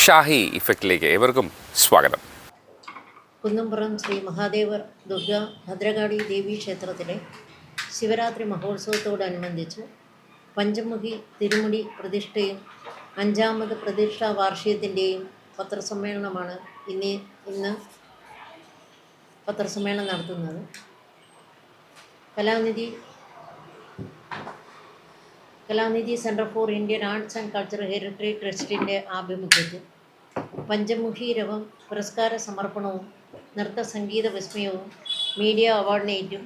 ഷാഹി ഇഫക്റ്റിലേക്ക് ഏവർക്കും സ്വാഗതം. കുന്നംപുറം ശ്രീ മഹാദേവർ ദുർഗ ഭദ്രകാളി ദേവീ ക്ഷേത്രത്തിലെ ശിവരാത്രി മഹോത്സവത്തോടനുബന്ധിച്ച് പഞ്ചമുഖി തിരുമുടി പ്രതിഷ്ഠയും 5ാമത് പ്രതിഷ്ഠാ വാർഷികത്തിൻ്റെയും പത്രസമ്മേളനമാണ് ഇന്ന് പത്രസമ്മേളനം നടത്തുന്നത്. Kalanidhi centre for Indian arts and cultural heritage ട്രസ്റ്റിൻ്റെ ആഭിമുഖ്യത്തിൽ പഞ്ചമുഖി രവം പുരസ്കാര സമർപ്പണവും നൃത്ത സംഗീത വിസ്മയവും മീഡിയ അവാർഡ് നൈറ്റും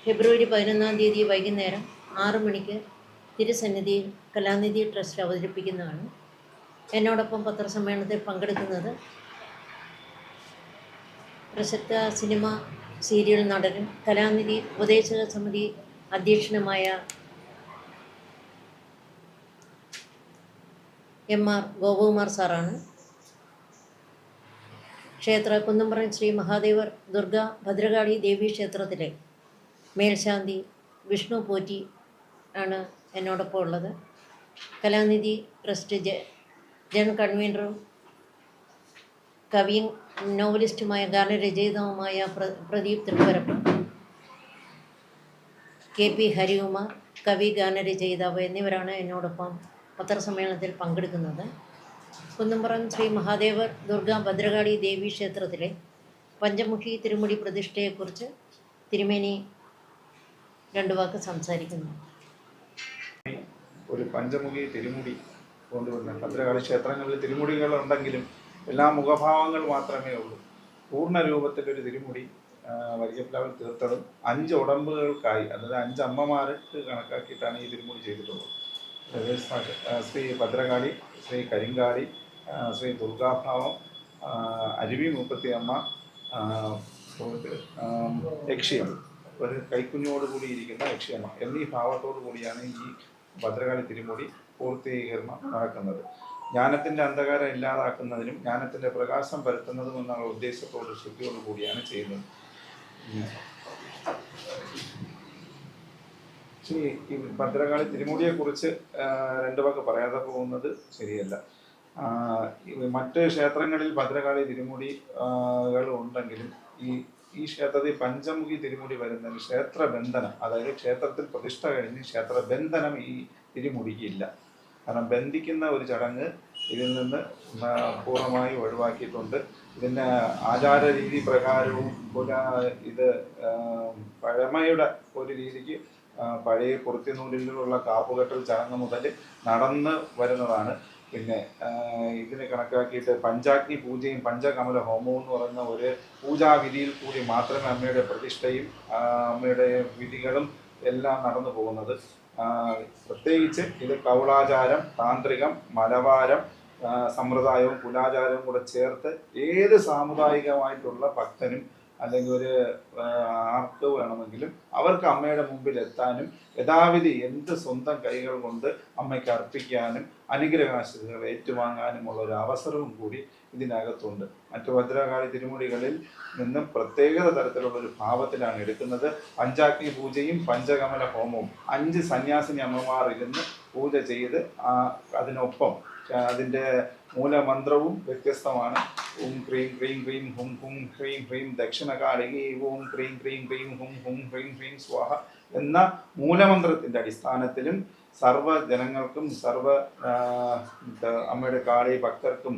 ഫെബ്രുവരി 11 വൈകുന്നേരം 6 മണിക്ക് തിരുസന്നിധിയിൽ കലാനിധി ട്രസ്റ്റ് അവതരിപ്പിക്കുന്നതാണ്. എന്നോടൊപ്പം പത്രസമ്മേളനത്തിൽ പങ്കെടുക്കുന്നത് പ്രശസ്ത സിനിമ സീരിയൽ നടനും കലാനിധി ഉപദേശക സമിതി അധ്യക്ഷനുമായ MR ഗോപകുമാർ സാറാണ്. കുന്നംപുറം ശ്രീ മഹാദേവർ ദുർഗ ഭദ്രകാളി ദേവീ ക്ഷേത്രത്തിലെ മേൽശാന്തി വിഷ്ണു പോറ്റി ആണ് എന്നോടൊപ്പം ഉള്ളത്. കലാനിധി ട്രസ്റ്റ് ജനറൽ കൺവീനറും കവിയും നോവലിസ്റ്റുമായ ഗാനരചയിതാവുമായ പ്രദീപ് തൃപ്പരപ്പ്, KP ഹരികുമാർ, കവി ഗാനരചയിതാവ് എന്നിവരാണ് എന്നോടൊപ്പം പത്രസമ്മേളനത്തിൽ പങ്കെടുക്കുന്നത്. കുന്നംപുറം ശ്രീ മഹാദേവർ ദുർഗ ഭദ്രകാളി ദേവീ ക്ഷേത്രത്തിലെ പഞ്ചമുഖി തിരുമുടി പ്രതിഷ്ഠയെക്കുറിച്ച് തിരുമേനി 2 വാക്ക് സംസാരിക്കുന്നു. ഒരു പഞ്ചമുഖി തിരുമുടി കൊണ്ടുവരുന്ന ഭദ്രകാളി ക്ഷേത്രങ്ങളിൽ തിരുമുടികൾ ഉണ്ടെങ്കിലും എല്ലാ മുഖഭാവങ്ങൾ മാത്രമേ ഉള്ളൂ. പൂർണ്ണ രൂപത്തിലൊരു തിരുമുടി വരികപ്ലാവിൽ തീർത്തതും 5 ഉടമ്പുകൾക്കായി, അതായത് 5 അമ്മമാർക്ക് കണക്കാക്കിയിട്ടാണ് ഈ തിരുമുടി ചെയ്തിട്ടുള്ളത്. ശ്രീ ഭദ്രകാളി, ശ്രീ കരിങ്കാളി, ശ്രീ ദുർഗാഭാവം, അരുവി മൂപ്പത്തിയമ്മ, യക്ഷിയമ്മ, ഒരു കൈക്കുഞ്ഞോടുകൂടി ഇരിക്കുന്ന യക്ഷിയമ്മ എന്നീ ഭാവത്തോടു കൂടിയാണ് ഈ ഭദ്രകാളി തിരുമുടി പൂർത്തീകരണം നടക്കുന്നത്. ജ്ഞാനത്തിൻ്റെ അന്ധകാരം ഇല്ലാതാക്കുന്നതിനും ജ്ഞാനത്തിൻ്റെ പ്രകാശം പരത്തുന്നതും എന്നുള്ള ഉദ്ദേശത്തോട് ശുദ്ധിയോടു കൂടിയാണ് ചെയ്യുന്നത്. ഈ ഭദ്രകാളി തിരുമുടിയെക്കുറിച്ച് 2 വാക്ക് പറയാതെ പോകുന്നത് ശരിയല്ല. മറ്റ് ക്ഷേത്രങ്ങളിൽ ഭദ്രകാളി തിരുമുടികൾ ഉണ്ടെങ്കിലും ഈ ക്ഷേത്രത്തിൽ പഞ്ചമുഖി തിരുമുടി വരുന്നതിന് ക്ഷേത്രബന്ധനം, അതായത് ക്ഷേത്രത്തിൽ പ്രതിഷ്ഠ കഴിഞ്ഞ് ക്ഷേത്രബന്ധനം ഈ തിരുമുടിക്കില്ല. കാരണം ബന്ധിക്കുന്ന ഒരു ചടങ്ങ് ഇതിൽ നിന്ന് പൂർണ്ണമായി ഒഴിവാക്കിയിട്ടുണ്ട്. ഇതിൻ്റെ ആചാര രീതി പ്രകാരവും ഇത് പഴമയുടെ ഒരു രീതിക്ക് പഴയ കുർത്തിനൂലിലുള്ള കാപ്പുകെട്ടൽ ചടങ്ങ് മുതൽ നടന്ന് വരുന്നതാണ്. പിന്നെ ഇതിന് കണക്കാക്കിയിട്ട് പഞ്ചാഗ്നി പൂജയും പഞ്ചകമല ഹോമവും എന്ന് പറയുന്ന ഒരു പൂജാവിധിയിൽ കൂടി മാത്രമേ അമ്മയുടെ പ്രതിഷ്ഠയും അമ്മയുടെ വിധികളും എല്ലാം നടന്നു പോകുന്നത്. പ്രത്യേകിച്ച് ഇത് കൗളാചാരം, താന്ത്രികം, മലബാരം സമ്പ്രദായവും കുലാചാരവും കൂടെ ചേർത്ത് ഏത് സാമുദായികമായിട്ടുള്ള ഭക്തനും അല്ലെങ്കിൽ ഒരു ആർക്ക് വേണമെങ്കിലും അവർക്ക് അമ്മയുടെ മുമ്പിൽ എത്താനും യഥാവിധി എന്ത് സ്വന്തം കൈകൾ കൊണ്ട് അമ്മയ്ക്ക് അർപ്പിക്കാനും അനുഗ്രഹാശികൾ ഏറ്റുവാങ്ങാനുമുള്ള ഒരു അവസരവും കൂടി ഇതിനകത്തുണ്ട്. മറ്റു ഭദ്രകാളി തിരുമുടികളിൽ നിന്നും പ്രത്യേക തരത്തിലുള്ള ഒരു ഭാവത്തിലാണ് എടുക്കുന്നത്. പഞ്ചാഗ്നി പൂജയും പഞ്ചകമല ഹോമവും 5 സന്യാസിനി അമ്മമാർ ഇരുന്ന് പൂജ ചെയ്ത് അതിനൊപ്പം അതിൻ്റെ മൂലമന്ത്രവും വ്യത്യസ്തമാണ്. ഓം ക്രീം ക്രീം ക്രീം ഹും ഹും ഹ്രീം ഹ്രീം ദക്ഷിണകാളികി ഓം ക്രീം ക്രീം ക്രീം ഹും ഹും ഹ്രീം ഹ്രീം സ്വാഹ എന്ന മൂലമന്ത്രത്തിൻ്റെ അടിസ്ഥാനത്തിലും സർവ്വ ജനങ്ങൾക്കും അമ്മയുടെ കാളി ഭക്തർക്കും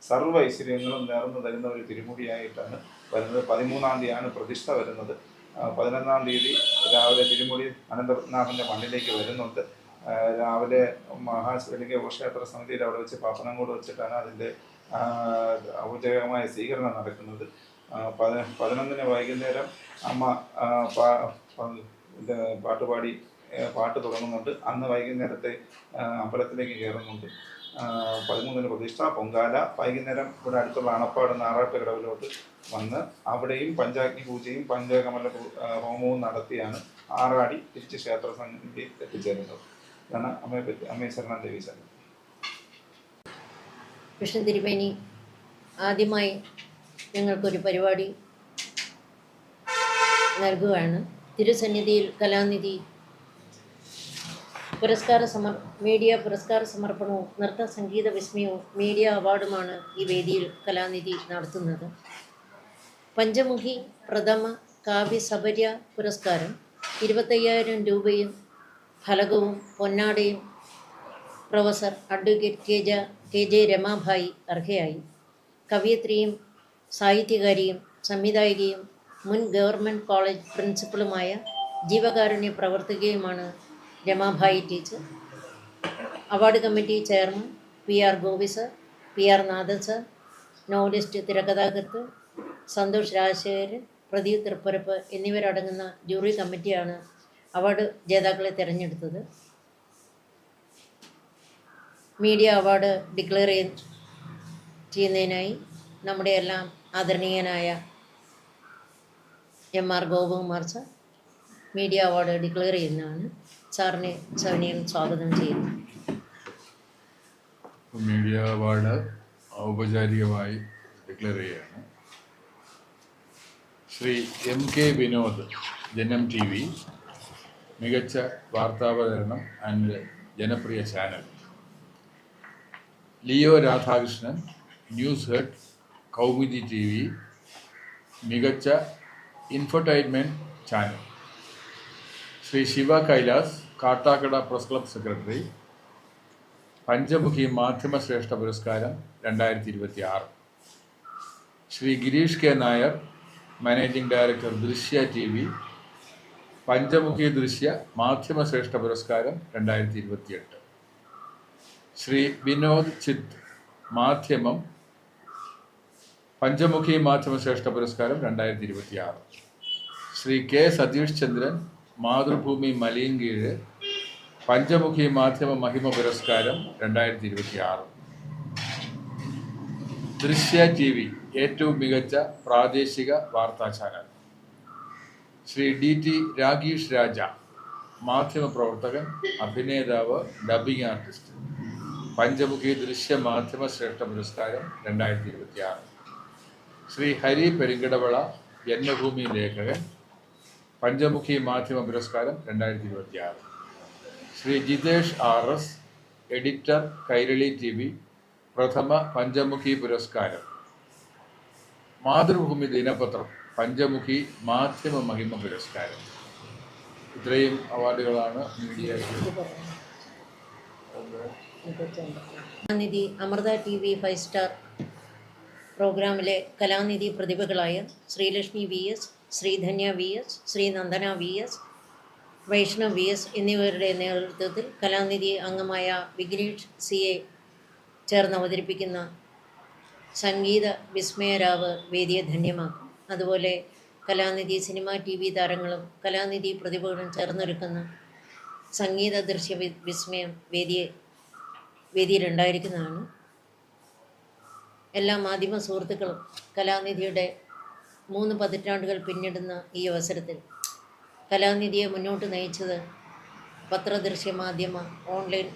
സർവ്വ ഐശ്വര്യങ്ങളും നേർന്നു തരുന്ന ഒരു തിരുമുടിയായിട്ടാണ് വരുന്നത്. 13-ാം തീയതിയാണ് പ്രതിഷ്ഠ വരുന്നത്. 11-ാം തീയതി രാവിലെ തിരുമുടി അനന്തപത്മനാഭൻ്റെ മണ്ണിലേക്ക് വരുന്നുണ്ട്. രാവിലെ മഹാശിവലിംഗ ഉപക്ഷേത്ര സമിതിയിൽ അവിടെ വെച്ച് പാപ്പനംകോട് വെച്ചിട്ടാണ് അതിൻ്റെ ഔദ്യോഗികമായ സ്വീകരണം നടക്കുന്നത്. 11-ന് വൈകുന്നേരം അമ്മ പാട്ടുപാടി പാട്ട് തുടങ്ങുന്നുണ്ട്. അന്ന് വൈകുന്നേരത്തെ അമ്പലത്തിലേക്ക് കയറുന്നുണ്ട്. 13-ന് പ്രതിഷ്ഠ, പൊങ്കാല. വൈകുന്നേരം ഇവിടെ അടുത്തുള്ള അണപ്പാട് നാറാട്ട് കടവിലോട്ട് വന്ന് അവിടെയും പഞ്ചാഗ്നി പൂജയും പഞ്ചകമല ഹോമവും നടത്തിയാണ് ആറാടി തിരിച്ച് ക്ഷേത്ര സന്നിധിയിൽ എത്തിച്ചേരുന്നത്. ഇതാണ് അമ്മയെ ശരണം ദേവി ശരണം. കൃഷ്ണൻ തിരുമേനി ആദ്യമായി ഞങ്ങൾക്കൊരു പരിപാടി നൽകുകയാണ്. തിരുസന്നിധിയിൽ കലാനിധി മീഡിയ പുരസ്കാര സമർപ്പണവും നൃത്ത സംഗീത വിസ്മയവും മീഡിയ അവാർഡുമാണ് ഈ വേദിയിൽ കലാനിധി നടത്തുന്നത്. പഞ്ചമുഖി പ്രഥമ കാവ്യസബര്യ പുരസ്കാരം 25,000 രൂപയും ഫലകവും പൊന്നാടയും professor advocate K J Ramabai അർഹയായി. കവയിത്രിയും സാഹിത്യകാരിയും സംവിധായികയും മുൻ ഗവൺമെൻറ് കോളേജ് പ്രിൻസിപ്പളുമായ ജീവകാരുണ്യ പ്രവർത്തകയുമാണ് Ramabai teacher. Award committee chairman PR Gopi sir, PR Nathan sir, novelist തിരക്കഥാകൃത്ത് സന്തോഷ് രാജശേഖരൻ, പ്രദീപ് തൃപ്പരപ്പ് എന്നിവരടങ്ങുന്ന ജൂറി കമ്മിറ്റിയാണ് അവാർഡ് ജേതാക്കളെ തിരഞ്ഞെടുത്തത്. മീഡിയ അവാർഡ് ഡിക്ലെയർ ചെയ്യുന്നതിനായി നമ്മുടെ എല്ലാം ആദരണീയനായ MR Gopakumar sir media award declare ചെയ്യുന്നതാണ്. സാറിനെ സവിനയം സ്വാഗതം ചെയ്യുന്നു. മീഡിയ അവാർഡ് ഔപചാരികമായി ഡിക്ലെയർ ചെയ്യുകയാണ്. ശ്രീ MK വിനോദ്, ജനം TV, മികച്ച വാർത്താവതരണം ആൻഡ് ജനപ്രിയ channel. Leo Radhakrishnan, news head, Kaumudi TV, മികച്ച infotainment channel. Sree Siva Kailas, Kattakada press club secretary, Panchamukhi Madhyamashreshta പുരസ്കാരം 2026. Sree Girish K Nair, managing director Drishya TV, Panchamukhi Drishya Madhyamashreshta പുരസ്കാരം 2028. ശ്രീ വിനോദ് ചിത്ത്, മാധ്യമം, പഞ്ചമുഖി മാധ്യമശ്രേഷ്ഠ പുരസ്കാരം 2026. ശ്രീ കെ സതീഷ് ചന്ദ്രൻ, മാതൃഭൂമി മലയൻകീഴ്, പഞ്ചമുഖി മാധ്യമ മഹിമ പുരസ്കാരം 2026. ദൃശ്യ TV, ഏറ്റവും മികച്ച പ്രാദേശിക വാർത്താ ചാനൽ. ശ്രീ DT രാഗീഷ് രാജ, മാധ്യമപ്രവർത്തകൻ, അഭിനേതാവ്, ഡബിംഗ് ആർട്ടിസ്റ്റ്, പഞ്ചമുഖി ദൃശ്യ മാധ്യമ ശ്രേഷ്ഠ പുരസ്കാരം 2026. ശ്രീ ഹരി പെരിങ്കടവള, ജന്മഭൂമി ലേഖകൻ, പഞ്ചമുഖി മാധ്യമ പുരസ്കാരം 2026. Shri Jitesh RS, editor, Kairali TV, പ്രഥമ പഞ്ചമുഖി പുരസ്കാരം. മാതൃഭൂമി ദിനപത്രം, പഞ്ചമുഖി മാധ്യമ മഹിമ പുരസ്കാരം. ഇത്രയും അവാർഡുകളാണ് media. Kalanidhi Amrita TV 5 star പ്രോഗ്രാമിലെ Kalanidhi പ്രതിഭകളായ Sreelakshmi VS, Sreedhanya VS, Sreenandana VS, Vaishnav VS എന്നിവരുടെ നേതൃത്വത്തിൽ കലാനിധി അംഗമായ വിഘ്നേഷ് CA ചേർന്ന് അവതരിപ്പിക്കുന്ന സംഗീത വിസ്മയരാവ് വേദിയെ ധന്യമാക്കും. അതുപോലെ കലാനിധി സിനിമ TV താരങ്ങളും കലാനിധി പ്രതിഭകളും ചേർന്നൊരുക്കുന്ന സംഗീത ദൃശ്യ വിസ്മയം വേദിയിലുണ്ടായിരിക്കുന്നതാണ്. എല്ലാ മാധ്യമ സുഹൃത്തുക്കളും കലാനിധിയുടെ 3 പതിറ്റാണ്ടുകൾ പിന്നിടുന്ന ഈ അവസരത്തിൽ കലാനിധിയെ മുന്നോട്ട് നയിച്ചത് പത്രദൃശ്യ മാധ്യമ ഓൺലൈൻ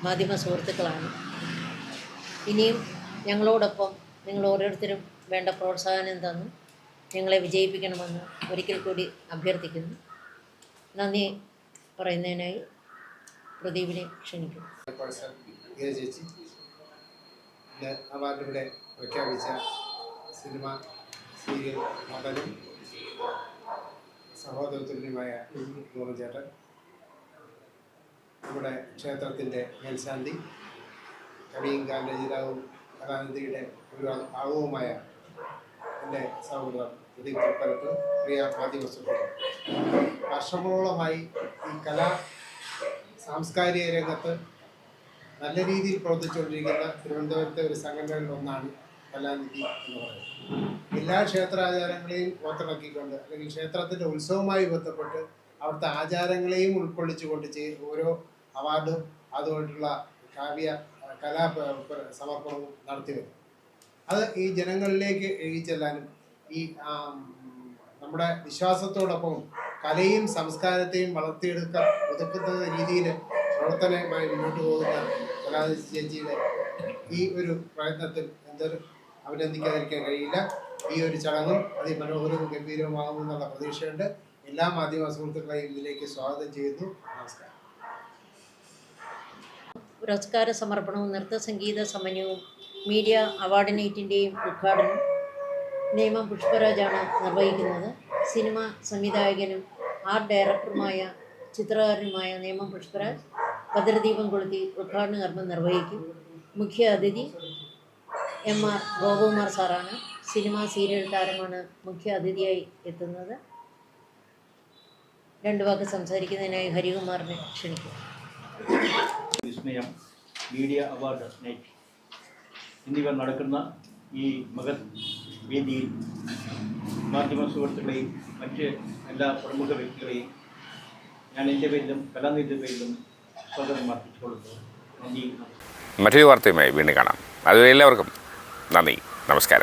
മാധ്യമ സുഹൃത്തുക്കളാണ്. ഇനിയും ഞങ്ങളോടൊപ്പം നിങ്ങൾ ഓരോരുത്തരും വേണ്ട പ്രോത്സാഹനം തന്ന് ഞങ്ങളെ വിജയിപ്പിക്കണമെന്ന് ഒരിക്കൽ കൂടി അഭ്യർത്ഥിക്കുന്നു. നന്ദി പറയുന്നതിനായി പ്രദീപിനെ ക്ഷണിക്കുന്നു. ചേച്ചി ഇന്ന് അവാർഡിലൂടെ പ്രഖ്യാപിച്ച സിനിമ, സീരിയൽ നടനും സഹോദരത്തുല്യമായ മോഹൻ ചേട്ടൻ, നമ്മുടെ ക്ഷേത്രത്തിൻ്റെ മേൽശാന്തി, കവിയും ഗാനരചയിതാവും കലാനിധിയുടെ ഒരു ഭാഗവുമായ എൻ്റെ സഹോദരൻ പ്രദീപ് തൃപ്പരപ്പ്, പ്രിയ മാധ്യമ സുഹൃത്തുക്കൾ, വർഷങ്ങളോളമായി ഈ സാംസ്കാരിക രംഗത്ത് നല്ല രീതിയിൽ പ്രവർത്തിച്ചുകൊണ്ടിരിക്കുന്ന തിരുവനന്തപുരത്തെ ഒരു സംഘടനകളിൽ ഒന്നാണ് കലാനിധി എന്ന് പറയുന്നത്. എല്ലാ ക്ഷേത്രാചാരങ്ങളെയും ഓർത്തിണക്കിക്കൊണ്ട് അല്ലെങ്കിൽ ക്ഷേത്രത്തിൻ്റെ ഉത്സവവുമായി ബന്ധപ്പെട്ട് അവിടുത്തെ ആചാരങ്ങളെയും ഉൾക്കൊള്ളിച്ചുകൊണ്ട് ഓരോ അവാർഡും അതുകൊണ്ടുള്ള കലാ സമർപ്പണവും നടത്തി വരും. അത് ഈ ജനങ്ങളിലേക്ക് എഴുതിച്ചെല്ലാനും ഈ നമ്മുടെ വിശ്വാസത്തോടൊപ്പം കലയും സംസ്കാരത്തെയും വളർത്തിയെടുക്കാൻ ഉതകുന്ന രീതിയിൽ പ്രവർത്തനമായി മുന്നോട്ട് പോകുന്ന കലാനിധി ചേച്ചിയുടെ ഈ ഒരു പ്രയത്നത്തിൽ എന്തൊരു അഭിനന്ദിക്കാതിരിക്കാൻ കഴിയില്ല. ഈ ഒരു ചടങ്ങും അതിമനോഹരവും ഗംഭീരവുമാകുമെന്നുള്ള പ്രതീക്ഷയുണ്ട്. എല്ലാ മാധ്യമ സുഹൃത്തുക്കളെയും ഇതിലേക്ക് സ്വാഗതം ചെയ്യുന്നു. നമസ്കാരം. പുരസ്കാര സമർപ്പണവും നൃത്തസംഗീത സമന്വയവും മീഡിയ അവാർഡ് നൈറ്റിൻ്റെയും ഉദ്ഘാടനം നേമം പുഷ്പരാജാണ് നിർവഹിക്കുന്നത്. സിനിമ സംവിധായകനും ആർട്ട് ഡയറക്ടറുമായ ചിത്രകാരനുമായ നേമം പുഷ്പരാജ് ഭദ്രദീപം കൊളുത്തി ഉദ്ഘാടന കർമ്മം നിർവഹിക്കും. മുഖ്യ അതിഥി MR ഗോപകുമാർ സാറാണ്. സിനിമ സീരിയൽ താരമാണ് മുഖ്യ അതിഥിയായി എത്തുന്നത്. രണ്ടു വാക്ക് സംസാരിക്കുന്നതിനായി ഹരികുമാറിനെ ക്ഷണിക്കും. വിസ്മയം മീഡിയ അവാർഡ് നൈറ്റ് എന്നിവ നടക്കുന്ന ഈ മഹത് വേദിയിൽ മാധ്യമ സുഹൃത്തുക്കളെയും മറ്റ് എല്ലാ പ്രമുഖ വ്യക്തികളെയും ഞാൻ എൻ്റെ പേരിലും കലാനിധിയുടെ പേരിലും സ്വാഗതം അർപ്പിച്ചുകൊള്ളുന്നു. നന്ദി. മറ്റൊരു വാർത്തയുമായി വീണ്ടും കാണാം. അതുവരെ എല്ലാവർക്കും നന്ദി, നമസ്കാരം.